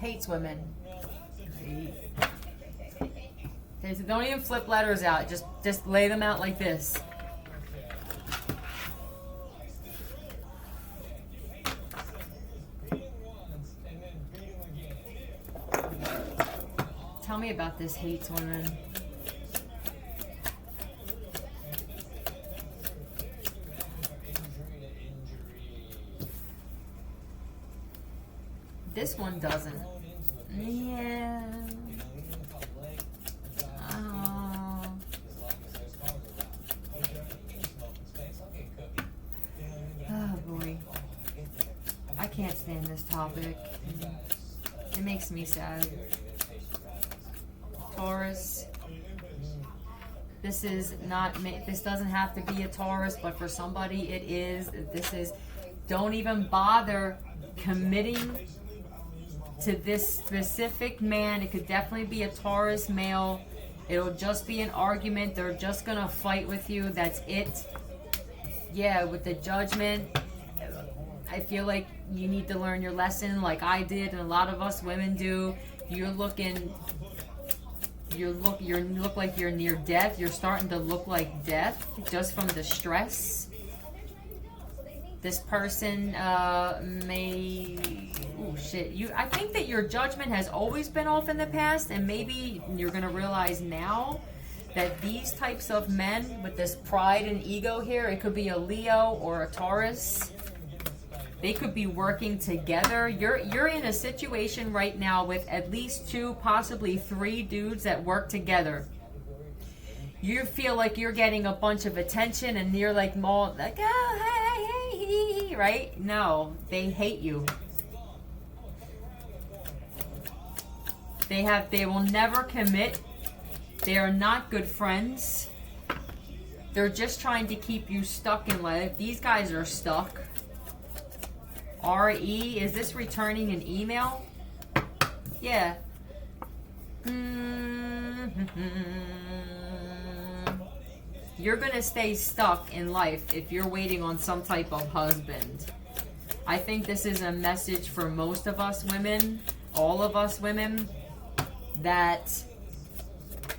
Hates women. Okay, so don't even flip letters out. Just lay them out like this. Tell me about this hates women. This one doesn't. Yeah. Oh boy. I can't stand this topic. It makes me sad. Taurus. This is not, this doesn't have to be a Taurus, but for somebody it is. This is, don't even bother committing to this specific man. It could definitely be a Taurus male. It'll just be an argument. They're just gonna fight with you. That's it. Yeah, with the Judgment, I feel like you need to learn your lesson like I did and a lot of us women do. You look like you're near death. You're starting to look like death just from the stress. This person may, oh shit, I think that your judgment has always been off in the past, and maybe you're gonna realize now that these types of men with this pride and ego here, it could be a Leo or a Taurus. They could be working together. You're in a situation right now with at least 2, possibly 3 dudes that work together. You feel like you're getting a bunch of attention and you're like more like, oh, hey, right? No, they hate you. They will never commit. They are not good friends. They're just trying to keep you stuck in life. These guys are stuck. RE, is this returning an email? Yeah. You're gonna stay stuck in life if you're waiting on some type of husband. I think this is a message for most of us women, all of us women, that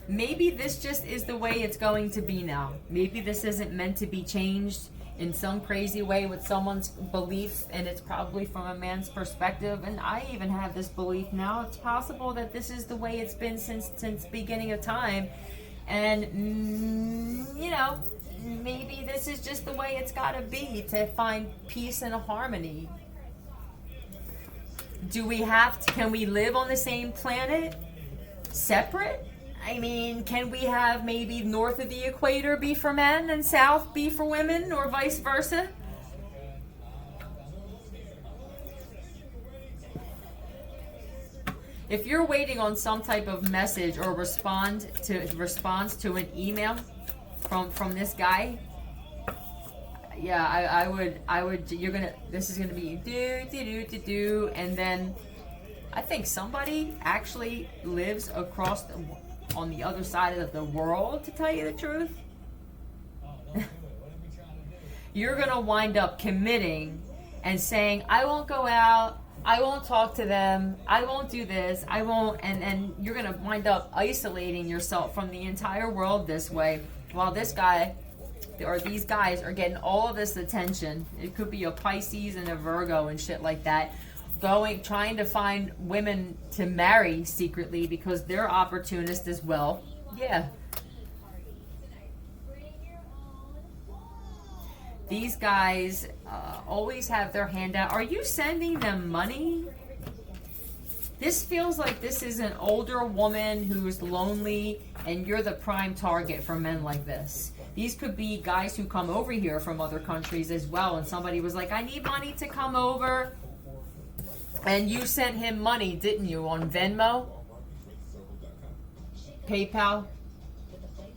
maybe this just is the way it's going to be now. Maybe this isn't meant to be changed in some crazy way with someone's beliefs, and it's probably from a man's perspective, and I even have this belief now. It's possible that this is the way it's been since beginning of time, and you know, maybe this is just the way it's got to be to find peace and harmony. Do we have to, can we live on the same planet separate? I mean, can we have maybe north of the equator be for men and south be for women, or vice versa? If you're waiting on some type of message or response to an email from this guy, yeah, I would. This is gonna be do, and then I think somebody actually lives across on the other side of the world, to tell you the truth. You're gonna wind up committing and saying, I won't go out, I won't talk to them, I won't do this, I won't, and you're gonna wind up isolating yourself from the entire world this way, while this guy or these guys are getting all of this attention. It could be a Pisces and a Virgo and shit like that, trying to find women to marry secretly because they're opportunists as well. Yeah. These guys always have their hand out. Are you sending them money? This feels like this is an older woman who's lonely, and you're the prime target for men like this. These could be guys who come over here from other countries as well, and somebody was like, I need money to come over. And you sent him money, didn't you, on Venmo? PayPal?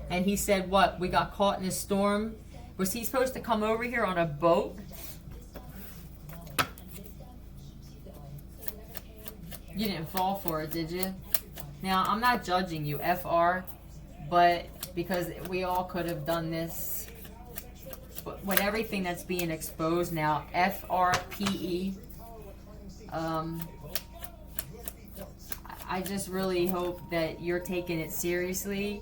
And he said, what? We got caught in a storm? Was he supposed to come over here on a boat? You didn't fall for it, did you? Now, I'm not judging you, FR, but because we all could have done this. But with everything that's being exposed now, FRPE, I just really hope that you're taking it seriously.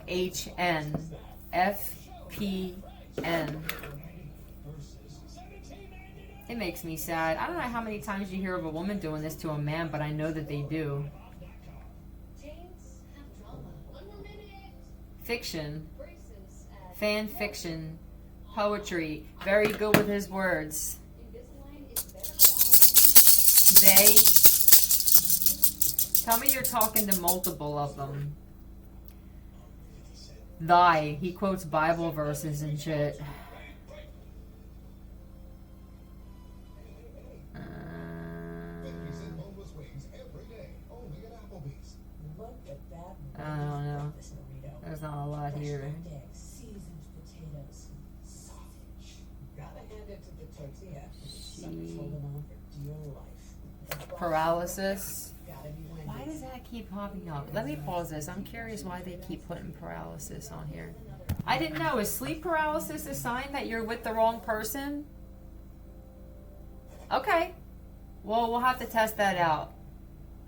HNFPN. It makes me sad. I don't know how many times you hear of a woman doing this to a man, but I know that they do. Fiction. Fan fiction. Poetry. Very good with his words. They. Tell me you're talking to multiple of them. Thy. He quotes Bible verses and shit. I don't know. There's not a lot here. Paralysis. Why does that keep popping up? Let me pause this. I'm curious why they keep putting paralysis on here. I didn't know. Is sleep paralysis a sign that you're with the wrong person? Okay. Well, we'll have to test that out.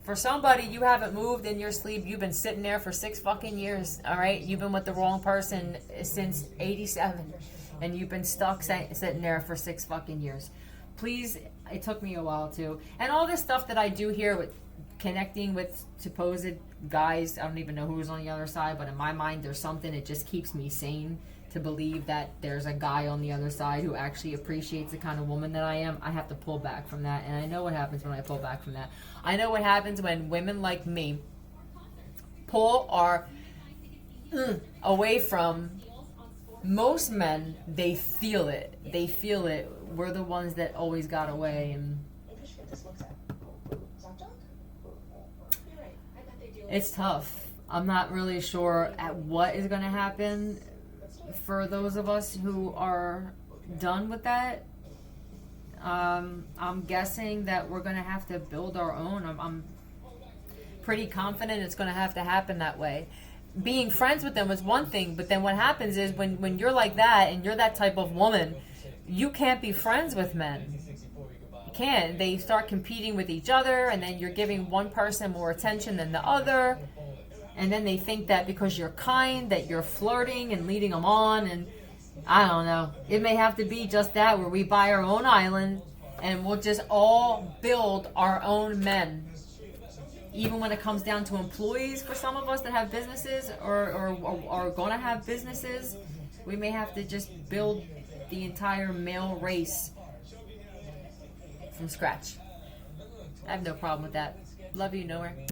For somebody, you haven't moved in your sleep. You've been sitting there for 6 fucking years, all right? You've been with the wrong person since 87, and you've been stuck sitting there for 6 fucking years. Please, it took me a while too. And all this stuff that I do here with connecting with supposed guys, I don't even know who's on the other side, but in my mind, there's something that just keeps me sane to believe that there's a guy on the other side who actually appreciates the kind of woman that I am. I have to pull back from that, and I know what happens when I pull back from that. I know what happens when women like me pull our away from most men. They feel it. They feel it. We're the ones that always got away, and it's tough. I'm not really sure at what is going to happen for those of us who are done with that. I'm guessing that we're going to have to build our own. I'm pretty confident it's going to have to happen that way. Being friends with them was one thing, but then what happens is when you're like that and you're that type of woman, you can't be friends with men. You can't. They start competing with each other, and then you're giving one person more attention than the other. And then they think that because you're kind, that you're flirting and leading them on. And I don't know. It may have to be just that, where we buy our own island and we'll just all build our own men. Even when it comes down to employees, for some of us that have businesses or are going to have businesses, we may have to just build the entire male race from scratch. I have no problem with that. Love you, Nowhere.